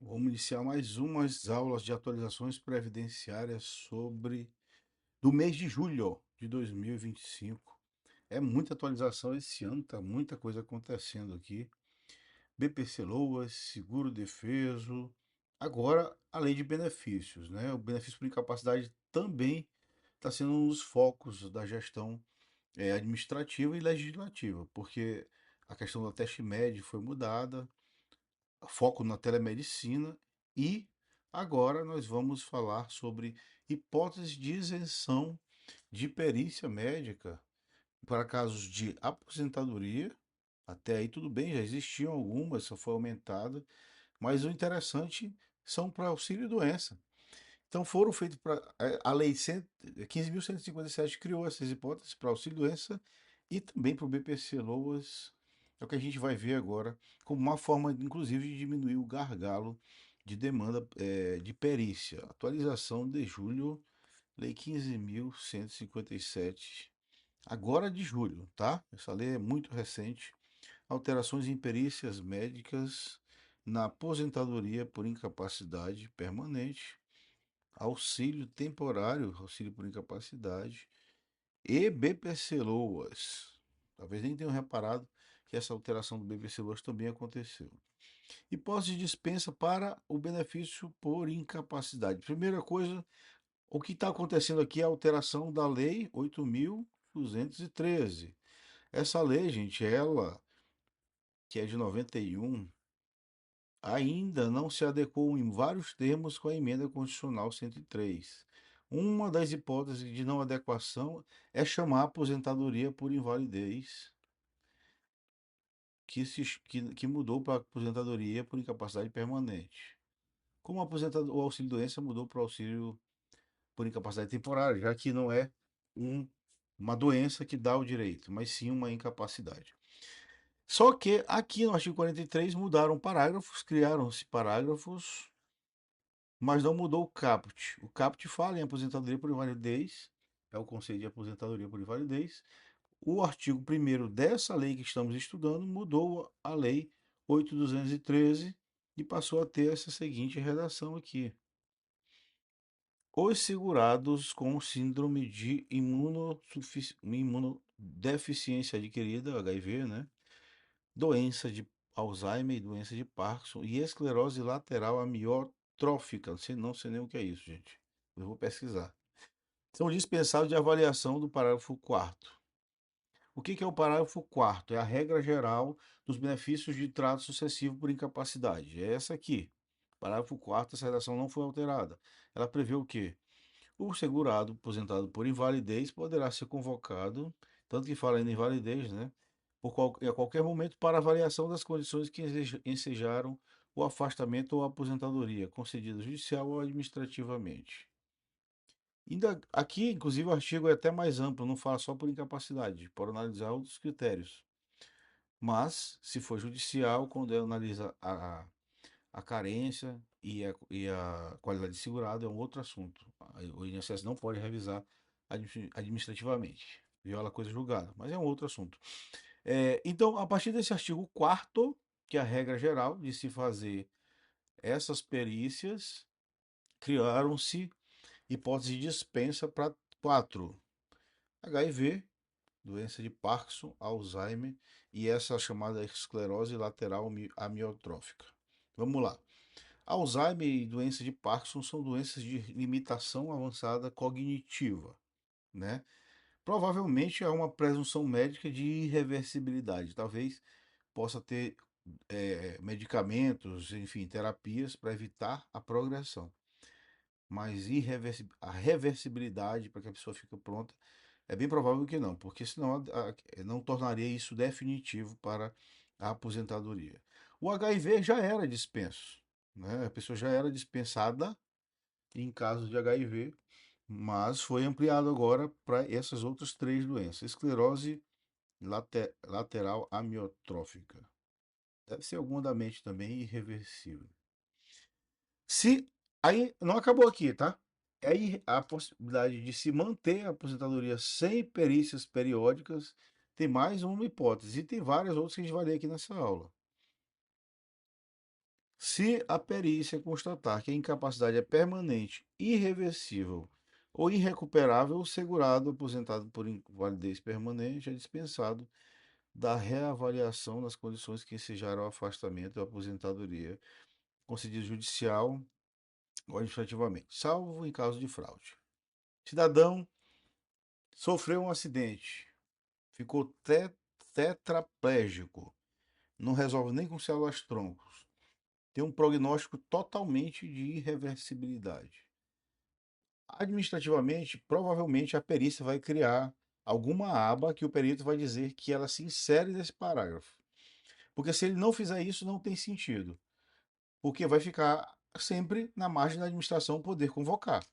Vamos iniciar mais umas aulas de atualizações previdenciárias do mês de julho de 2025. É muita atualização esse ano, tá muita coisa acontecendo aqui. BPC Loas, seguro defeso, agora a lei de benefícios, né? O benefício por incapacidade também está sendo um dos focos da gestão administrativa e legislativa, porque a questão do teste médio foi mudada, foco na telemedicina e agora nós vamos falar sobre hipóteses de isenção de perícia médica para casos de aposentadoria. Até aí tudo bem, já existiam algumas, só foi aumentada, mas o interessante são para auxílio-doença. Então foram feitos para a lei 15.157 criou essas hipóteses para auxílio-doença e também para o BPC Loas. É o que a gente vai ver agora, como uma forma, inclusive, de diminuir o gargalo de demanda de perícia. Atualização de julho, lei 15.157, agora de julho, tá? Essa lei é muito recente. Alterações em perícias médicas na aposentadoria por incapacidade permanente, auxílio temporário, auxílio por incapacidade e BPC Loas. Talvez nem tenham reparado que essa alteração do BPC Loas também aconteceu. Hipótese de dispensa para o benefício por incapacidade. Primeira coisa, o que está acontecendo aqui é a alteração da Lei 8.213. Essa lei, gente, ela, que é de 91, ainda não se adequou em vários termos com a emenda constitucional 103. Uma das hipóteses de não adequação é chamar a aposentadoria por invalidez, que mudou para aposentadoria por incapacidade permanente. Como o auxílio-doença mudou para o auxílio por incapacidade temporária, já que não é um- uma doença que dá o direito, mas sim uma incapacidade. Só que aqui no artigo 43 mudaram parágrafos, criaram-se parágrafos, mas não mudou o caput. O caput fala em aposentadoria por invalidez, é o conceito de aposentadoria por invalidez. O artigo 1º dessa lei que estamos estudando mudou a lei 8.213 e passou a ter essa seguinte redação aqui: os segurados com síndrome de imunodeficiência adquirida, HIV, né? Doença de Alzheimer, doença de Parkinson e esclerose lateral amiotrófica. Não sei nem o que é isso, gente. Eu vou pesquisar. São dispensados de avaliação do parágrafo 4º. O que é o parágrafo 4º? É a regra geral dos benefícios de trato sucessivo por incapacidade. É essa aqui. Parágrafo 4º, essa redação não foi alterada. Ela prevê o quê? O segurado aposentado por invalidez poderá ser convocado, tanto que fala em invalidez, né? A qualquer momento para avaliação das condições que ensejaram o afastamento ou aposentadoria, concedida judicial ou administrativamente. Ainda aqui, inclusive, o artigo é até mais amplo, não fala só por incapacidade, pode analisar outros critérios. Mas, se for judicial, quando analisa a carência e a qualidade de segurado, é um outro assunto. O INSS não pode revisar administrativamente, viola a coisa julgada, mas é um outro assunto. Então, a partir desse artigo 4º, que é a regra geral de se fazer essas perícias, criaram-se hipóteses de dispensa para 4: HIV, doença de Parkinson, Alzheimer e essa chamada esclerose lateral amiotrófica. Vamos lá. Alzheimer e doença de Parkinson são doenças de limitação avançada cognitiva, né? Provavelmente há uma presunção médica de irreversibilidade. Talvez possa ter medicamentos, enfim, terapias para evitar a progressão. Mas a reversibilidade para que a pessoa fique pronta é bem provável que não, porque senão não tornaria isso definitivo para a aposentadoria. O HIV já era dispenso, né? A pessoa já era dispensada em caso de HIV, mas foi ampliado agora para essas outras três doenças: esclerose lateral amiotrófica. Deve ser alguma da mente também irreversível. Se aí não acabou aqui, tá? Aí a possibilidade de se manter a aposentadoria sem perícias periódicas tem mais uma hipótese e tem várias outras que a gente vai ler aqui nessa aula. Se a perícia constatar que a incapacidade é permanente, irreversível ou irrecuperável, o segurado aposentado por invalidez permanente é dispensado da reavaliação das condições que ensejaram o afastamento da aposentadoria, concedido judicial ou administrativamente, salvo em caso de fraude. Cidadão sofreu um acidente, ficou tetraplégico, não resolve nem com células-troncos, tem um prognóstico totalmente de irreversibilidade. Administrativamente, provavelmente a perícia vai criar alguma aba que o perito vai dizer que ela se insere nesse parágrafo. Porque se ele não fizer isso, não tem sentido. Porque vai ficar sempre na margem da administração poder convocar.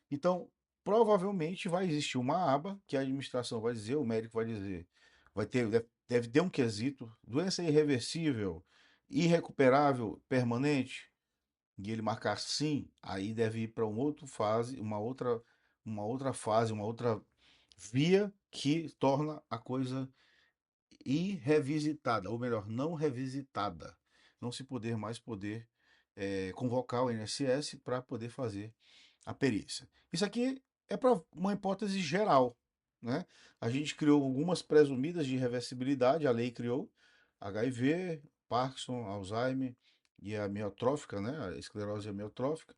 Então, provavelmente vai existir uma aba que a administração vai dizer, o médico vai dizer, deve ter um quesito, doença irreversível, irrecuperável, permanente, e ele marcar sim, aí deve ir para uma outra fase, uma outra fase, uma outra via que torna a coisa irrevisitada, ou melhor, não revisitada. Não se poder convocar o INSS para poder fazer a perícia. Isso aqui é para uma hipótese geral, né? A gente criou algumas presumidas de reversibilidade, a lei criou HIV, Parkinson, Alzheimer e a miotrófica, né? A esclerose amiotrófica,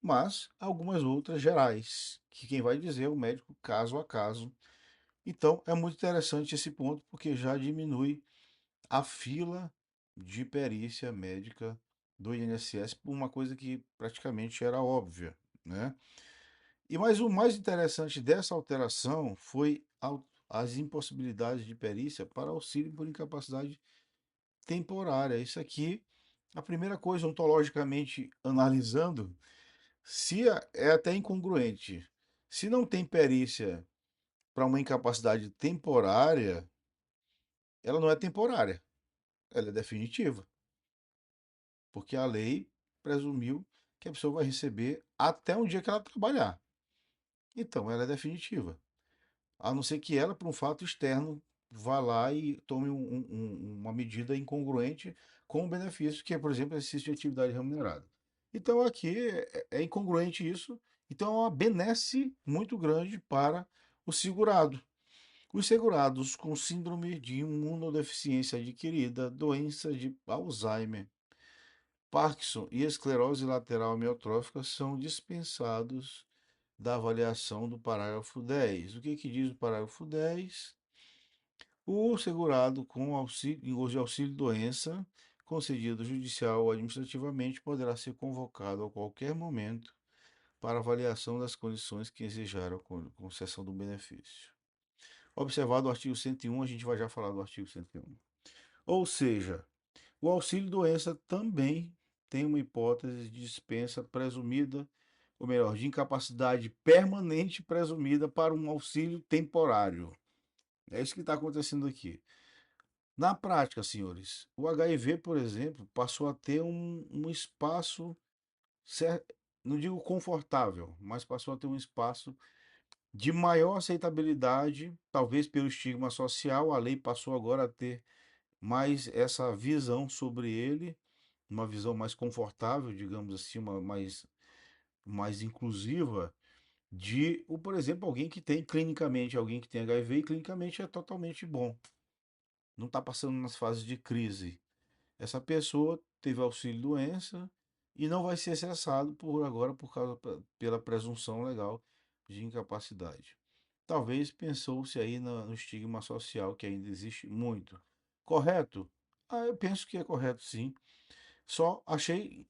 mas algumas outras gerais, que quem vai dizer é o médico caso a caso. Então é muito interessante esse ponto, porque já diminui a fila de perícia médica do INSS por uma coisa que praticamente era óbvia, né? E mas o mais interessante dessa alteração foi as impossibilidades de perícia para auxílio por incapacidade temporária. Isso aqui, a primeira coisa, ontologicamente analisando, se é até incongruente. Se não tem perícia para uma incapacidade temporária, ela não é temporária, ela é definitiva, porque a lei presumiu que a pessoa vai receber até um dia que ela trabalhar. Então, ela é definitiva. A não ser que ela, por um fato externo, vá lá e tome uma medida incongruente com o benefício, que é, por exemplo, exercício de atividade remunerada. Então, aqui é incongruente isso. Então, é uma benesse muito grande para o segurado. Os segurados com síndrome de imunodeficiência adquirida, doença de Alzheimer, Parkinson e esclerose lateral amiotrófica são dispensados da avaliação do parágrafo 10. O que diz o parágrafo 10? O segurado com auxílio, de auxílio-doença concedido judicial ou administrativamente poderá ser convocado a qualquer momento para avaliação das condições que desejaram a concessão do benefício. Observado o artigo 101, a gente vai já falar do artigo 101. Ou seja, o auxílio-doença também tem uma hipótese de dispensa presumida, ou melhor, de incapacidade permanente presumida para um auxílio temporário. É isso que está acontecendo aqui. Na prática, senhores, o HIV, por exemplo, passou a ter um espaço, não digo confortável, mas passou a ter um espaço de maior aceitabilidade, talvez pelo estigma social. A lei passou agora a ter mais essa visão sobre ele, uma visão mais confortável, digamos assim, mais inclusiva por exemplo, alguém que tem HIV e clinicamente é totalmente bom, não está passando nas fases de crise. Essa pessoa teve auxílio doença e não vai ser cessado por agora pela presunção legal de incapacidade. Talvez pensou-se aí no estigma social que ainda existe muito. Correto? Eu penso que é correto, sim. Só achei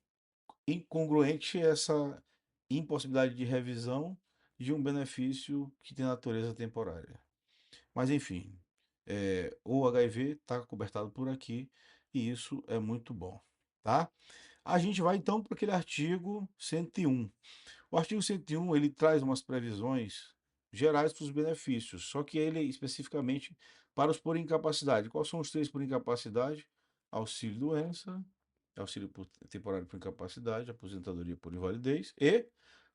incongruente essa impossibilidade de revisão de um benefício que tem natureza temporária. Mas enfim, o HIV está cobertado por aqui e isso é muito bom, tá? A gente vai então para aquele artigo 101. O artigo 101 ele traz umas previsões gerais para os benefícios, só que ele especificamente para os por incapacidade. Quais são os três por incapacidade? Auxílio doença, temporário por incapacidade, aposentadoria por invalidez e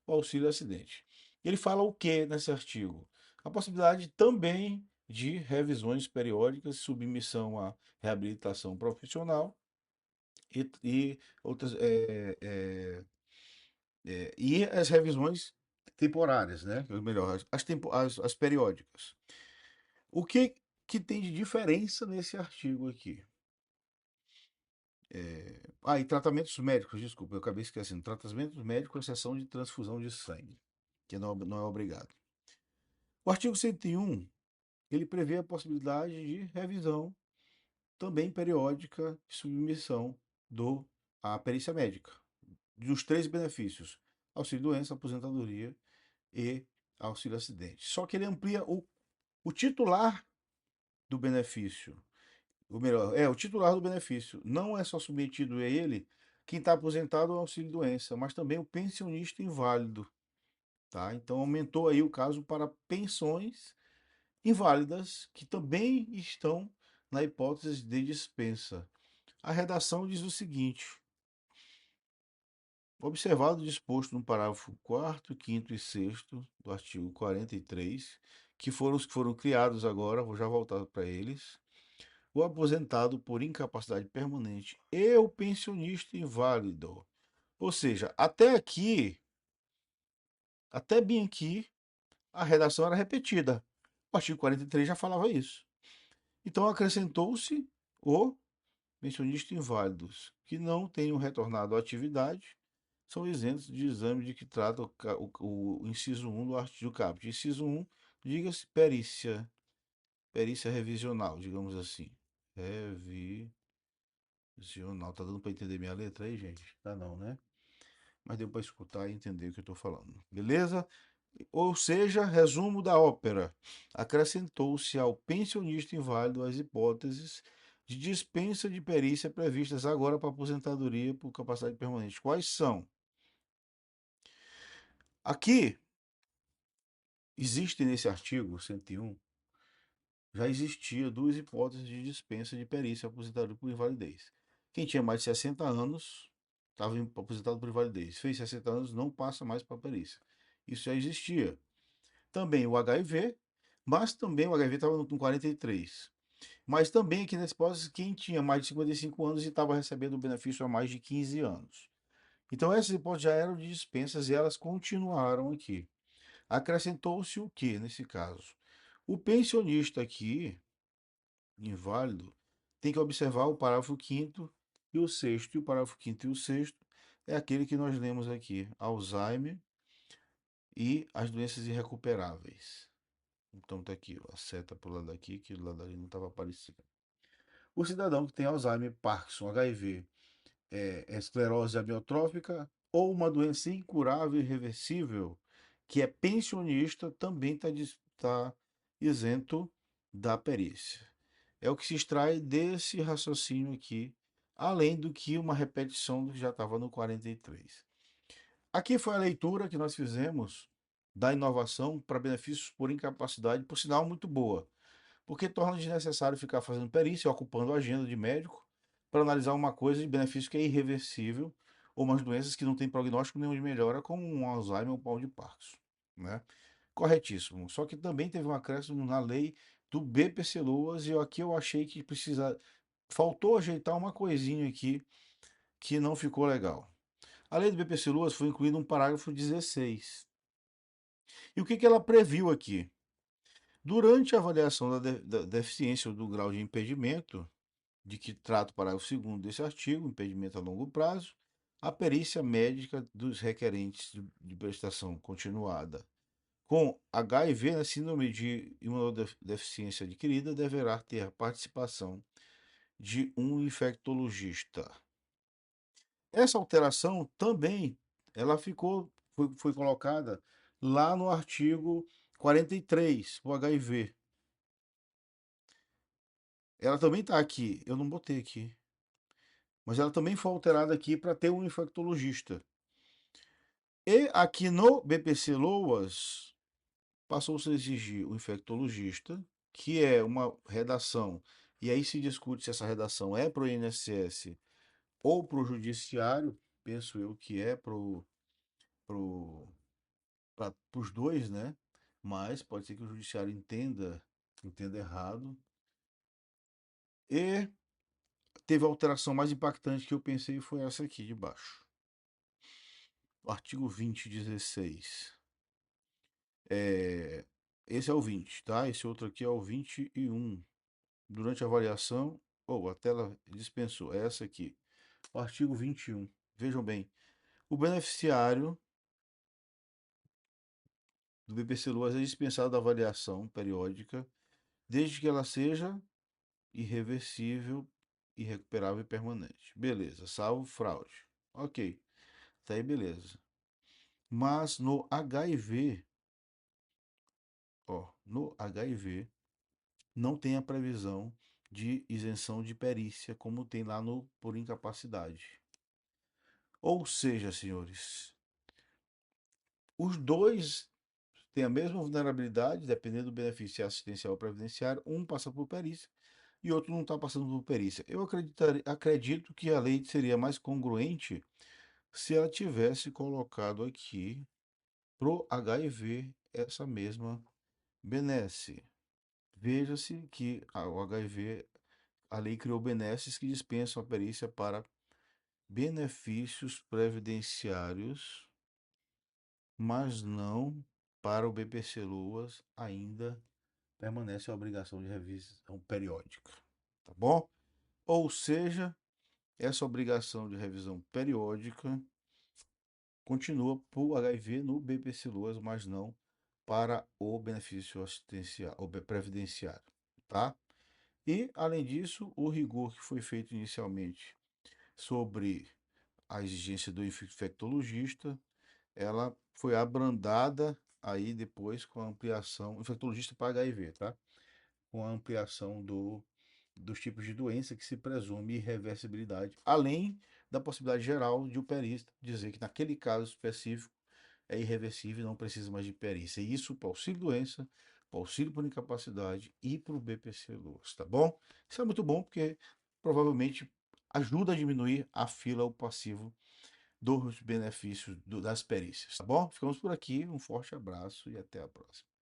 o auxílio acidente. Ele fala o que nesse artigo? A possibilidade também de revisões periódicas, submissão à reabilitação profissional e outras e as revisões temporárias, né? Ou melhor, as periódicas. O que tem de diferença nesse artigo aqui? E tratamentos médicos, desculpa, eu acabei esquecendo. Tratamentos médicos, exceção de transfusão de sangue, que não é obrigado. O artigo 101, ele prevê a possibilidade de revisão também periódica de submissão do à perícia médica, dos três benefícios: auxílio-doença, aposentadoria e auxílio-acidente. Só que ele amplia o titular do benefício. O melhor, o titular do benefício. Não é só submetido a ele quem está aposentado ao auxílio-doença, mas também o pensionista inválido. Tá? Então aumentou aí o caso para pensões inválidas que também estão na hipótese de dispensa. A redação diz o seguinte: observado o disposto no parágrafo 4º, 5º e 6º do artigo 43, que foram os que foram criados agora, vou já voltar para eles, o aposentado por incapacidade permanente e o pensionista inválido. Ou seja, até bem aqui, a redação era repetida. O artigo 43 já falava isso. Então acrescentou-se o pensionistas inválidos que não tenham retornado à atividade são isentos de exame de que trata o inciso 1 do artigo caput. Inciso 1, diga-se perícia revisional, digamos assim. Revisional. Tá dando para entender minha letra aí, gente? Tá não, né? Mas deu para escutar e entender o que eu estou falando. Beleza? Ou seja, resumo da ópera. Acrescentou-se ao pensionista inválido as hipóteses de dispensa de perícia previstas agora para aposentadoria por capacidade permanente. Quais são? Aqui existe nesse artigo 101, já existia duas hipóteses de dispensa de perícia aposentadoria por invalidez. Quem tinha mais de 60 anos estava aposentado por invalidez. Fez 60 anos, não passa mais para a perícia. Isso já existia. Também o HIV, mas também o HIV estava no 43. Mas também aqui nessa hipótese, quem tinha mais de 55 anos e estava recebendo o benefício há mais de 15 anos. Então essas hipóteses já eram de dispensas e elas continuaram aqui. Acrescentou-se o que nesse caso? O pensionista aqui, inválido, tem que observar o parágrafo 5º e o 6º. E o parágrafo 5º e o 6º é aquele que nós lemos aqui: Alzheimer e as doenças irrecuperáveis. Então tá aqui, ó, a seta pro lado daqui, que o lado ali não estava aparecendo. O cidadão que tem Alzheimer, Parkinson, HIV, esclerose amiotrófica ou uma doença incurável e irreversível, que é pensionista, também está isento da perícia. É o que se extrai desse raciocínio aqui, além do que uma repetição do que já estava no 43. Aqui foi a leitura que nós fizemos da inovação para benefícios por incapacidade, por sinal muito boa, porque torna desnecessário ficar fazendo perícia, ocupando a agenda de médico para analisar uma coisa de benefício que é irreversível ou umas doenças que não têm prognóstico nenhum de melhora, como um Alzheimer ou um pau de Parkinson, né? Corretíssimo. Só que também teve um acréscimo na lei do BPC-Loas e aqui eu achei que faltou ajeitar uma coisinha aqui que não ficou legal. A lei do BPC-Loas foi incluída um parágrafo 16. E o que ela previu aqui? Durante a avaliação da deficiência ou do grau de impedimento, de que trata o parágrafo 2º desse artigo, impedimento a longo prazo, a perícia médica dos requerentes de prestação continuada com HIV, né, síndrome de imunodeficiência adquirida, deverá ter participação de um infectologista. Essa alteração também ela foi colocada lá no artigo 43, o HIV. Ela também está aqui, eu não botei aqui, mas ela também foi alterada aqui para ter um infectologista. E aqui no BPC Loas passou-se a exigir o infectologista, que é uma redação, e aí se discute se essa redação é para o INSS ou para o judiciário, penso eu que é para os dois, né? Mas pode ser que o judiciário entenda errado. E teve a alteração mais impactante que eu pensei foi essa aqui de baixo. O artigo 2016. É, esse é o 20, tá? Esse outro aqui é o 21. Durante a avaliação, ou a tela dispensou, é essa aqui. O artigo 21. Vejam bem, o beneficiário do BPC Luas é dispensado da avaliação periódica, desde que ela seja irreversível, irrecuperável e permanente. Beleza, salvo fraude. Ok, tá aí beleza. Mas no HIV, ó, no HIV não tem a previsão de isenção de perícia como tem lá no por incapacidade. Ou seja, senhores, os dois têm a mesma vulnerabilidade, dependendo do benefício assistencial previdenciário, um passa por perícia e outro não está passando por perícia. Eu acredito que a lei seria mais congruente se ela tivesse colocado aqui pro HIV essa mesma benesse. Veja-se que o HIV, a lei criou benesses que dispensam a perícia para benefícios previdenciários, mas não para o BPC Luas ainda permanece a obrigação de revisão periódica, tá bom? Ou seja, essa obrigação de revisão periódica continua para o HIV no BPC Luas, mas não para o benefício assistencial, o previdenciário, tá? E, além disso, o rigor que foi feito inicialmente sobre a exigência do infectologista, ela foi abrandada aí depois com a ampliação, infectologista para HIV, tá? Com a ampliação dos tipos de doença que se presume irreversibilidade, além da possibilidade geral de o perito dizer que naquele caso específico é irreversível e não precisa mais de perícia. E isso para auxílio-doença, para auxílio por incapacidade e para o BPC-Loas, tá bom? Isso é muito bom porque provavelmente ajuda a diminuir a fila, o passivo dos benefícios das perícias, tá bom? Ficamos por aqui, um forte abraço e até a próxima.